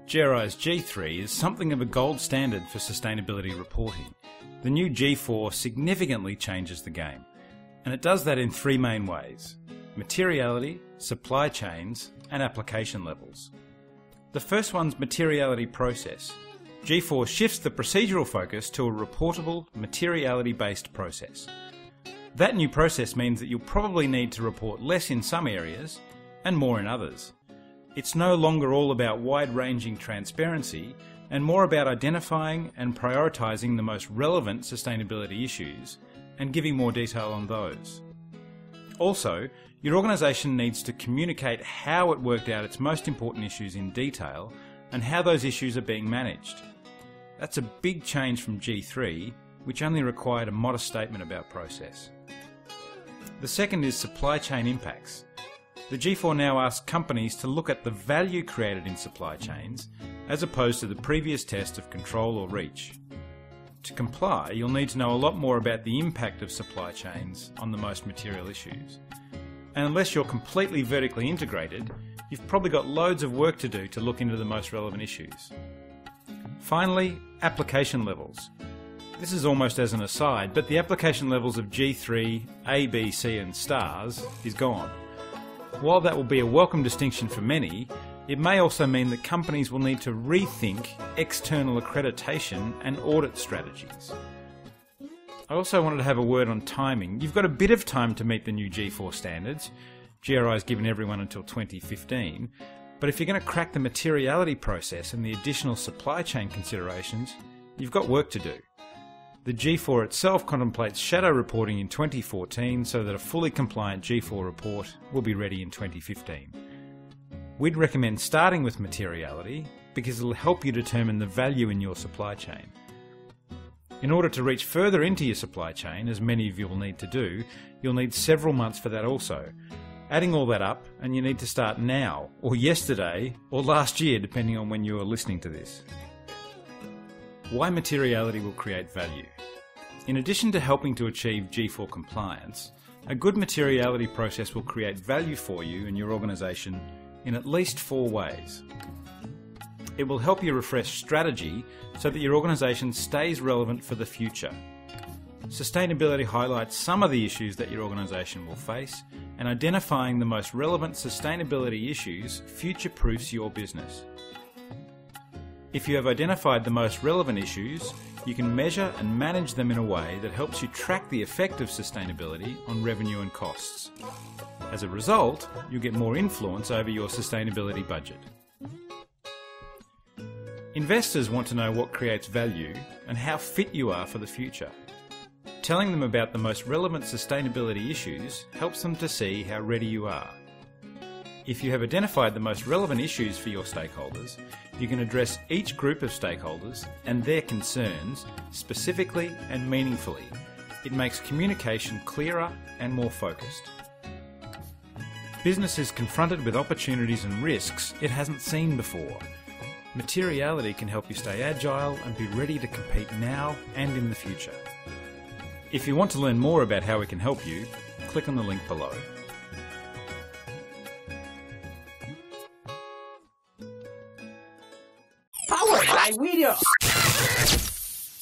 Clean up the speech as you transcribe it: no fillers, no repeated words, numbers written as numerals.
GRI's G3 is something of a gold standard for sustainability reporting. The new G4 significantly changes the game, and it does that in three main ways: materiality, supply chains, and application levels. The first one's materiality process. G4 shifts the procedural focus to a reportable, materiality-based process. That new process means that you'll probably need to report less in some areas and more in others. It's no longer all about wide-ranging transparency and more about identifying and prioritising the most relevant sustainability issues and giving more detail on those. Also, your organisation needs to communicate how it worked out its most important issues in detail and how those issues are being managed. That's a big change from G3, which only required a modest statement about process. The second is supply chain impacts. The G4 now asks companies to look at the value created in supply chains as opposed to the previous test of control or reach. To comply, you'll need to know a lot more about the impact of supply chains on the most material issues. And unless you're completely vertically integrated, you've probably got loads of work to do to look into the most relevant issues. Finally, application levels. This is almost as an aside, but the application levels of G3, A, B, C and stars is gone. While that will be a welcome distinction for many, it may also mean that companies will need to rethink external accreditation and audit strategies. I also wanted to have a word on timing. You've got a bit of time to meet the new G4 standards. GRI has given everyone until 2015. But if you're going to crack the materiality process and the additional supply chain considerations, you've got work to do. The G4 itself contemplates shadow reporting in 2014 so that a fully compliant G4 report will be ready in 2015. We'd recommend starting with materiality because it'll help you determine the value in your supply chain. In order to reach further into your supply chain, as many of you will need to do, you'll need several months for that also. Adding all that up, and you need to start now, or yesterday, or last year, depending on when you are listening to this. Why materiality will create value. In addition to helping to achieve G4 compliance, a good materiality process will create value for you and your organisation in at least 4 ways. It will help you refresh strategy so that your organisation stays relevant for the future. Sustainability highlights some of the issues that your organisation will face, and identifying the most relevant sustainability issues future-proofs your business. If you have identified the most relevant issues, you can measure and manage them in a way that helps you track the effect of sustainability on revenue and costs. As a result, you'll get more influence over your sustainability budget. Investors want to know what creates value and how fit you are for the future. Telling them about the most relevant sustainability issues helps them to see how ready you are. If you have identified the most relevant issues for your stakeholders, you can address each group of stakeholders and their concerns specifically and meaningfully. It makes communication clearer and more focused. Business is confronted with opportunities and risks it hasn't seen before. Materiality can help you stay agile and be ready to compete now and in the future. If you want to learn more about how we can help you, click on the link below. Powered by Video.